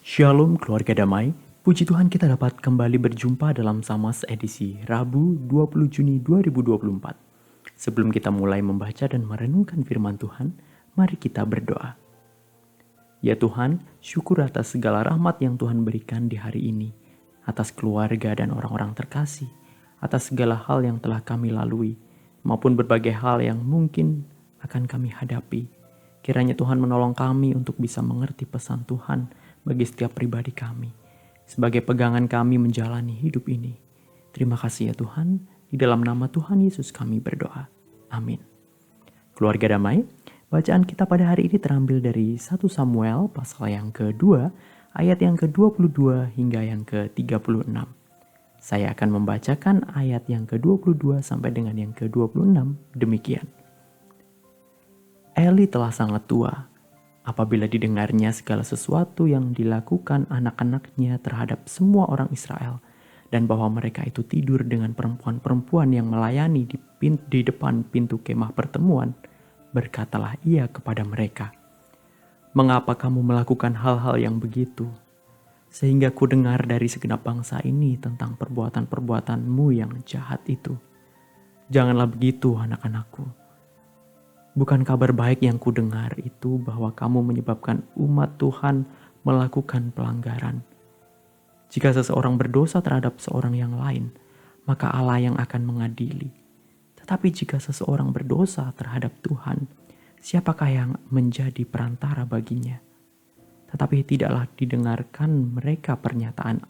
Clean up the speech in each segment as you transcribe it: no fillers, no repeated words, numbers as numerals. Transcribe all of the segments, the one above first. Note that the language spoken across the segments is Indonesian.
Shalom keluarga damai, puji Tuhan kita dapat kembali berjumpa dalam Samas edisi Rabu 20 Juni 2024. Sebelum kita mulai membaca dan merenungkan firman Tuhan, mari kita berdoa. Ya Tuhan, syukur atas segala rahmat yang Tuhan berikan di hari ini, atas keluarga dan orang-orang terkasih, atas segala hal yang telah kami lalui, maupun berbagai hal yang mungkin akan kami hadapi. Kiranya Tuhan menolong kami untuk bisa mengerti pesan Tuhan bagi setiap pribadi kami, sebagai pegangan kami menjalani hidup ini. Terima kasih ya Tuhan, di dalam nama Tuhan Yesus kami berdoa. Amin. Keluarga damai, bacaan kita pada hari ini terambil dari 1 Samuel pasal yang kedua, ayat yang ke-22 hingga yang ke-36. Saya akan membacakan ayat yang ke-22 sampai dengan yang ke-26 demikian. Eli telah sangat tua. Apabila didengarnya segala sesuatu yang dilakukan anak-anaknya terhadap semua orang Israel, dan bahwa mereka itu tidur dengan perempuan-perempuan yang melayani di depan pintu kemah pertemuan, berkatalah ia kepada mereka, "Mengapa kamu melakukan hal-hal yang begitu? Sehingga ku dengar dari segenap bangsa ini tentang perbuatan-perbuatanmu yang jahat itu. Janganlah begitu, anak-anakku. Bukan kabar baik yang ku dengar itu bahwa kamu menyebabkan umat Tuhan melakukan pelanggaran. Jika seseorang berdosa terhadap seorang yang lain, maka Allah yang akan mengadili. Tetapi jika seseorang berdosa terhadap Tuhan, siapakah yang menjadi perantara baginya? Tetapi tidaklah didengarkan mereka pernyataan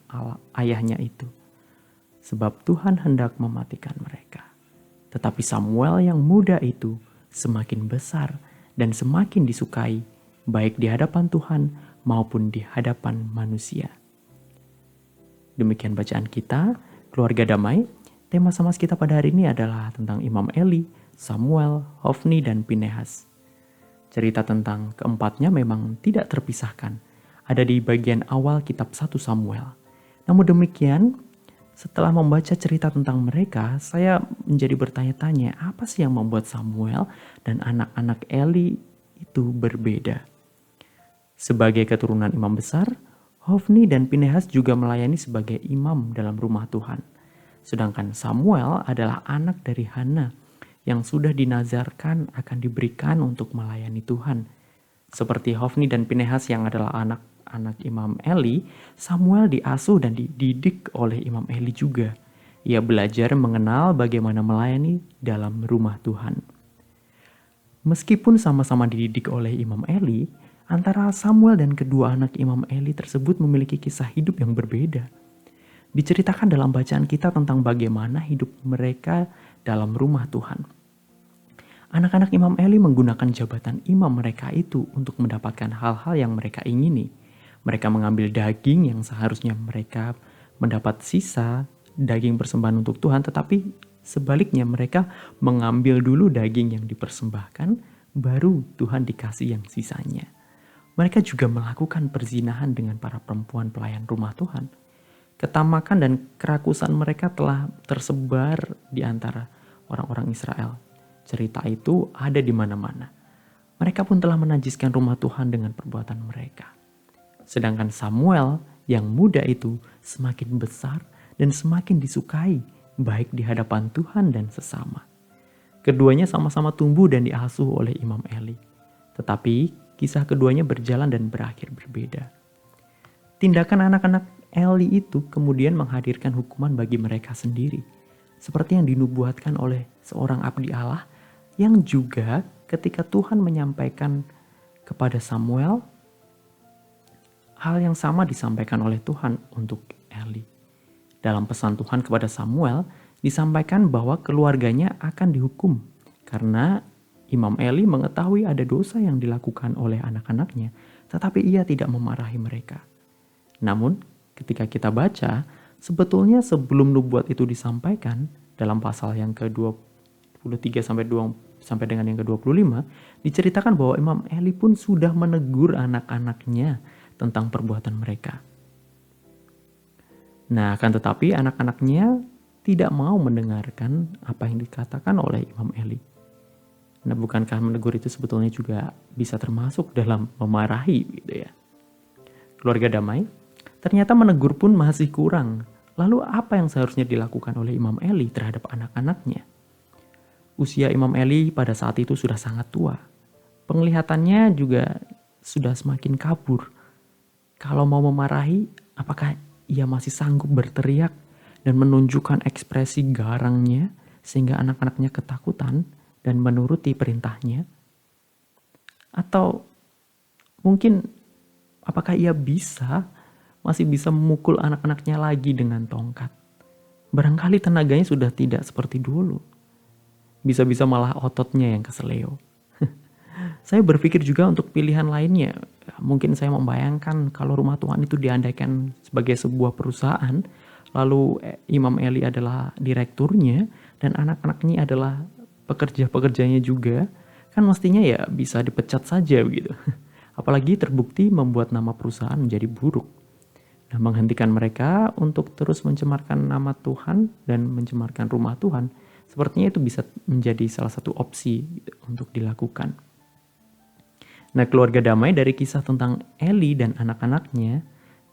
ayahnya itu, sebab Tuhan hendak mematikan mereka. Tetapi Samuel yang muda itu semakin besar dan semakin disukai, baik di hadapan Tuhan maupun di hadapan manusia." Demikian bacaan kita, keluarga damai. Tema Samas kita pada hari ini adalah tentang Imam Eli, Samuel, Hofni, dan Pinehas. Cerita tentang keempatnya memang tidak terpisahkan, ada di bagian awal kitab 1 Samuel. Namun demikian, setelah membaca cerita tentang mereka, saya menjadi bertanya-tanya, apa sih yang membuat Samuel dan anak-anak Eli itu berbeda? Sebagai keturunan imam besar, Hofni dan Pinehas juga melayani sebagai imam dalam rumah Tuhan. Sedangkan Samuel adalah anak dari Hana yang sudah dinazarkan akan diberikan untuk melayani Tuhan. Seperti Hofni dan Pinehas yang adalah anak Imam Eli, Samuel diasuh dan dididik oleh Imam Eli juga. Ia belajar mengenal bagaimana melayani dalam rumah Tuhan. Meskipun sama-sama dididik oleh Imam Eli, antara Samuel dan kedua anak Imam Eli tersebut memiliki kisah hidup yang berbeda. Diceritakan dalam bacaan kita tentang bagaimana hidup mereka dalam rumah Tuhan. Anak-anak Imam Eli menggunakan jabatan imam mereka itu untuk mendapatkan hal-hal yang mereka ingini. Mereka mengambil daging yang seharusnya mereka mendapat sisa daging persembahan untuk Tuhan, tetapi sebaliknya mereka mengambil dulu daging yang dipersembahkan, baru Tuhan dikasih yang sisanya. Mereka juga melakukan perzinahan dengan para perempuan pelayan rumah Tuhan. Ketamakan dan kerakusan mereka telah tersebar di antara orang-orang Israel. Cerita itu ada di mana-mana. Mereka pun telah menajiskan rumah Tuhan dengan perbuatan mereka. Sedangkan Samuel yang muda itu semakin besar dan semakin disukai, baik di hadapan Tuhan dan sesama. Keduanya sama-sama tumbuh dan diasuh oleh Imam Eli. Tetapi kisah keduanya berjalan dan berakhir berbeda. Tindakan anak-anak Eli itu kemudian menghadirkan hukuman bagi mereka sendiri, seperti yang dinubuatkan oleh seorang abdi Allah yang juga ketika Tuhan menyampaikan kepada Samuel, hal yang sama disampaikan oleh Tuhan untuk Eli. Dalam pesan Tuhan kepada Samuel, disampaikan bahwa keluarganya akan dihukum karena Imam Eli mengetahui ada dosa yang dilakukan oleh anak-anaknya, tetapi ia tidak memarahi mereka. Namun, ketika kita baca, sebetulnya sebelum nubuat itu disampaikan, dalam pasal yang ke-23 sampai dengan yang ke-25, diceritakan bahwa Imam Eli pun sudah menegur anak-anaknya tentang perbuatan mereka. Nah, akan tetapi anak-anaknya tidak mau mendengarkan apa yang dikatakan oleh Imam Eli. Nah, bukankah menegur itu sebetulnya juga bisa termasuk dalam memarahi gitu ya? Keluarga damai, ternyata menegur pun masih kurang. Lalu apa yang seharusnya dilakukan oleh Imam Eli terhadap anak-anaknya? Usia Imam Eli pada saat itu sudah sangat tua. Penglihatannya juga sudah semakin kabur. Kalau mau memarahi, apakah ia masih sanggup berteriak dan menunjukkan ekspresi garangnya sehingga anak-anaknya ketakutan dan menuruti perintahnya? Atau mungkin apakah ia masih bisa memukul anak-anaknya lagi dengan tongkat? Barangkali tenaganya sudah tidak seperti dulu. Bisa-bisa malah ototnya yang keseleo. Saya berpikir juga untuk pilihan lainnya. Mungkin saya membayangkan kalau rumah Tuhan itu diandaikan sebagai sebuah perusahaan, lalu Imam Eli adalah direkturnya, dan anak-anaknya adalah pekerja-pekerjanya juga, kan mestinya ya bisa dipecat saja begitu. Apalagi terbukti membuat nama perusahaan menjadi buruk. Nah, menghentikan mereka untuk terus mencemarkan nama Tuhan dan mencemarkan rumah Tuhan, sepertinya itu bisa menjadi salah satu opsi gitu, untuk dilakukan. Nah, keluarga damai dari kisah tentang Eli dan anak-anaknya,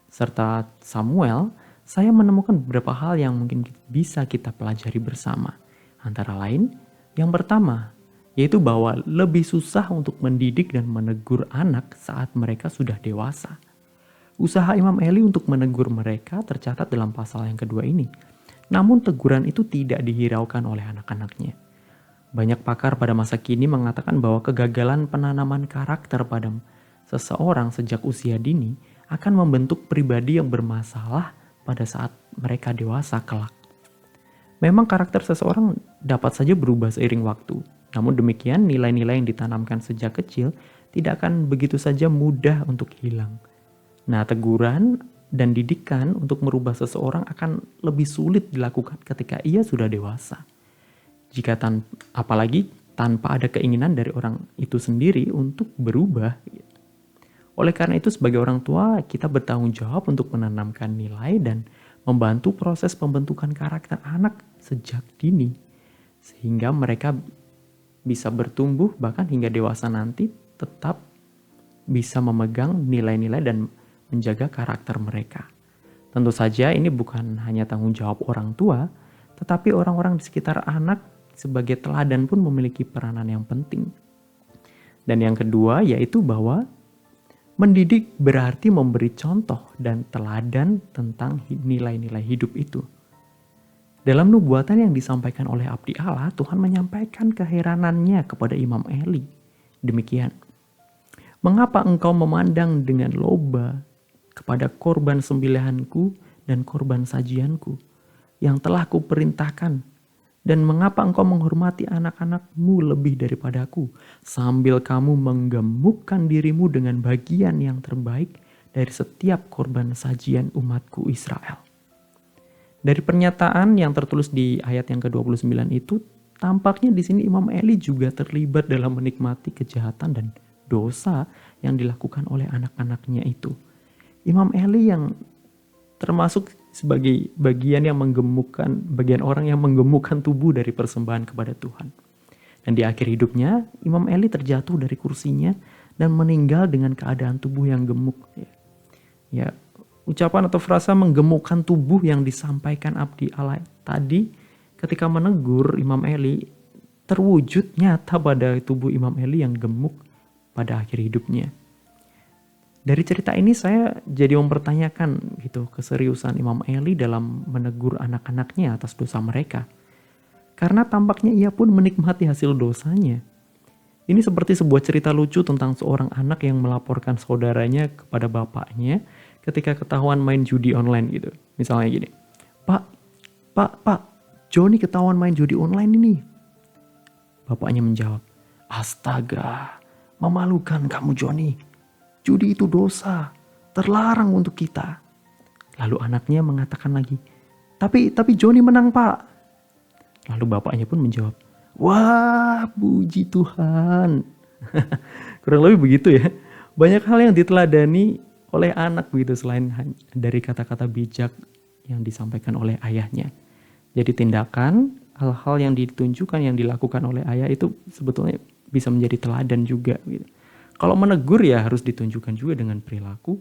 serta Samuel, saya menemukan beberapa hal yang mungkin bisa kita pelajari bersama. Antara lain, yang pertama, yaitu bahwa lebih susah untuk mendidik dan menegur anak saat mereka sudah dewasa. Usaha Imam Eli untuk menegur mereka tercatat dalam pasal yang kedua ini. Namun teguran itu tidak dihiraukan oleh anak-anaknya. Banyak pakar pada masa kini mengatakan bahwa kegagalan penanaman karakter pada seseorang sejak usia dini akan membentuk pribadi yang bermasalah pada saat mereka dewasa kelak. Memang karakter seseorang dapat saja berubah seiring waktu. Namun demikian, nilai-nilai yang ditanamkan sejak kecil tidak akan begitu saja mudah untuk hilang. Nah, teguran dan didikan untuk merubah seseorang akan lebih sulit dilakukan ketika ia sudah dewasa. Apalagi tanpa ada keinginan dari orang itu sendiri untuk berubah. Oleh karena itu, sebagai orang tua, kita bertanggung jawab untuk menanamkan nilai dan membantu proses pembentukan karakter anak sejak dini, sehingga mereka bisa bertumbuh bahkan hingga dewasa nanti tetap bisa memegang nilai-nilai dan menjaga karakter mereka. Tentu saja ini bukan hanya tanggung jawab orang tua, tetapi orang-orang di sekitar anak sebagai teladan pun memiliki peranan yang penting. Dan yang kedua yaitu bahwa mendidik berarti memberi contoh dan teladan tentang nilai-nilai hidup itu. Dalam nubuatan yang disampaikan oleh abdi Allah, Tuhan menyampaikan keheranannya kepada Imam Eli. Demikian, mengapa engkau memandang dengan loba kepada korban sembelihanku dan korban sajianku yang telah kuperintahkan? Dan mengapa engkau menghormati anak-anakmu lebih daripadaku, sambil kamu menggemukkan dirimu dengan bagian yang terbaik dari setiap korban sajian umatku Israel? Dari pernyataan yang tertulis di ayat yang ke-29 itu, tampaknya di sini Imam Eli juga terlibat dalam menikmati kejahatan dan dosa yang dilakukan oleh anak-anaknya itu. Imam Eli yang termasuk sebagai bagian orang yang menggemukkan tubuh dari persembahan kepada Tuhan. Dan di akhir hidupnya, Imam Eli terjatuh dari kursinya dan meninggal dengan keadaan tubuh yang gemuk. Ya, ucapan atau frasa menggemukkan tubuh yang disampaikan abdi Allah tadi ketika menegur Imam Eli terwujud nyata pada tubuh Imam Eli yang gemuk pada akhir hidupnya. Dari cerita ini saya jadi mempertanyakan gitu keseriusan Imam Eli dalam menegur anak-anaknya atas dosa mereka. Karena tampaknya ia pun menikmati hasil dosanya. Ini seperti sebuah cerita lucu tentang seorang anak yang melaporkan saudaranya kepada bapaknya ketika ketahuan main judi online gitu. Misalnya gini, Pak, Joni ketahuan main judi online ini. Bapaknya menjawab, astaga, memalukan kamu Joni. Judi itu dosa, terlarang untuk kita. Lalu anaknya mengatakan lagi, tapi Joni menang Pak. Lalu bapaknya pun menjawab, wah puji Tuhan. Kurang lebih begitu ya. Banyak hal yang diteladani oleh anak begitu selain dari kata-kata bijak yang disampaikan oleh ayahnya. Jadi tindakan, hal-hal yang ditunjukkan, yang dilakukan oleh ayah itu sebetulnya bisa menjadi teladan juga gitu. Kalau menegur ya harus ditunjukkan juga dengan perilaku.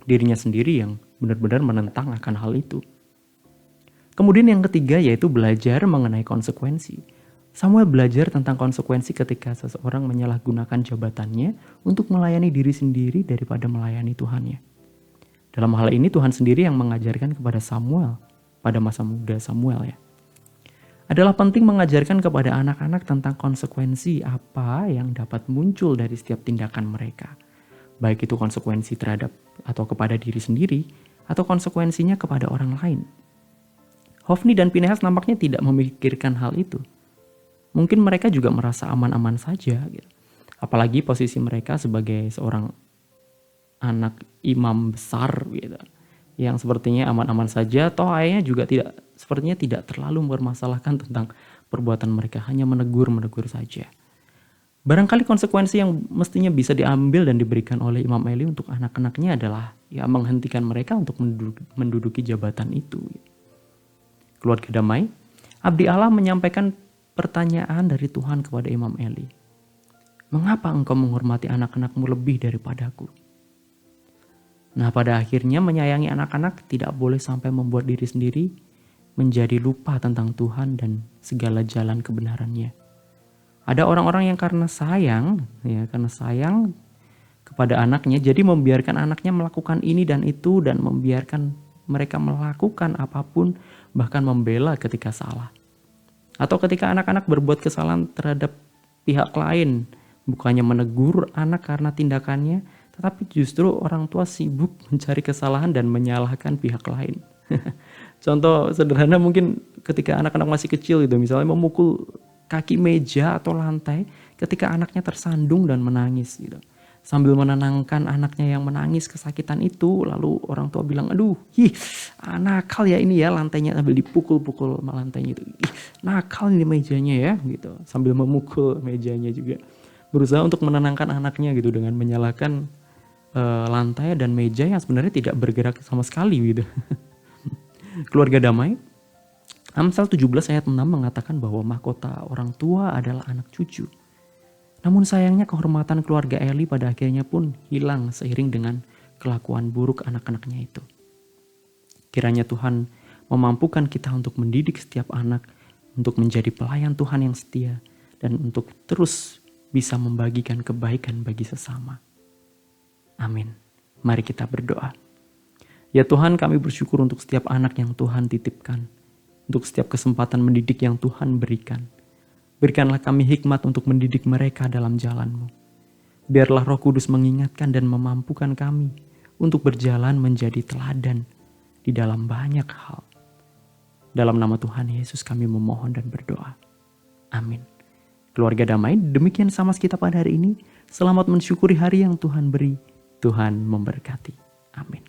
dirinya sendiri yang benar-benar menentang akan hal itu. Kemudian yang ketiga yaitu belajar mengenai konsekuensi. Samuel belajar tentang konsekuensi ketika seseorang menyalahgunakan jabatannya untuk melayani diri sendiri daripada melayani Tuhannya. Dalam hal ini Tuhan sendiri yang mengajarkan kepada Samuel pada masa muda Samuel ya. Adalah penting mengajarkan kepada anak-anak tentang konsekuensi apa yang dapat muncul dari setiap tindakan mereka. Baik itu konsekuensi terhadap atau kepada diri sendiri atau konsekuensinya kepada orang lain. Hofni dan Pinehas nampaknya tidak memikirkan hal itu. Mungkin mereka juga merasa aman-aman saja gitu. Apalagi posisi mereka sebagai seorang anak imam besar gitu. Yang sepertinya aman-aman saja, toh ayahnya juga sepertinya tidak terlalu mempermasalahkan tentang perbuatan mereka, hanya menegur saja. Barangkali konsekuensi yang mestinya bisa diambil dan diberikan oleh Imam Eli untuk anak-anaknya adalah ya menghentikan mereka untuk menduduki jabatan itu. Keluarga damai, Abdi Allah menyampaikan pertanyaan dari Tuhan kepada Imam Eli. Mengapa engkau menghormati anak-anakmu lebih daripadaku? Nah, pada akhirnya menyayangi anak-anak tidak boleh sampai membuat diri sendiri menjadi lupa tentang Tuhan dan segala jalan kebenarannya. Ada orang-orang yang karena sayang kepada anaknya, jadi membiarkan anaknya melakukan ini dan itu dan membiarkan mereka melakukan apapun, bahkan membela ketika salah. Atau ketika anak-anak berbuat kesalahan terhadap pihak lain, bukannya menegur anak karena tindakannya, tetapi justru orang tua sibuk mencari kesalahan dan menyalahkan pihak lain. Contoh sederhana mungkin ketika anak-anak masih kecil gitu, misalnya memukul kaki meja atau lantai ketika anaknya tersandung dan menangis gitu. Sambil menenangkan anaknya yang menangis kesakitan itu, lalu orang tua bilang, aduh, nakal ya ini ya lantainya, sambil dipukul-pukul lantainya itu. Nakal ini mejanya ya gitu. Sambil memukul mejanya juga. Berusaha untuk menenangkan anaknya gitu dengan menyalakan lantai dan meja yang sebenarnya tidak bergerak sama sekali gitu. Keluarga damai. Amsal 17 ayat 6 mengatakan bahwa mahkota orang tua adalah anak cucu. Namun sayangnya kehormatan keluarga Eli pada akhirnya pun hilang seiring dengan kelakuan buruk anak-anaknya itu. Kiranya Tuhan memampukan kita untuk mendidik setiap anak untuk menjadi pelayan Tuhan yang setia dan untuk terus bisa membagikan kebaikan bagi sesama. Amin. Mari kita berdoa. Ya Tuhan, kami bersyukur untuk setiap anak yang Tuhan titipkan, untuk setiap kesempatan mendidik yang Tuhan berikan. Berikanlah kami hikmat untuk mendidik mereka dalam jalan-Mu. Biarlah Roh Kudus mengingatkan dan memampukan kami untuk berjalan menjadi teladan di dalam banyak hal. Dalam nama Tuhan Yesus kami memohon dan berdoa. Amin. Keluarga damai, demikian sama kita pada hari ini. Selamat mensyukuri hari yang Tuhan beri. Tuhan memberkati. Amin.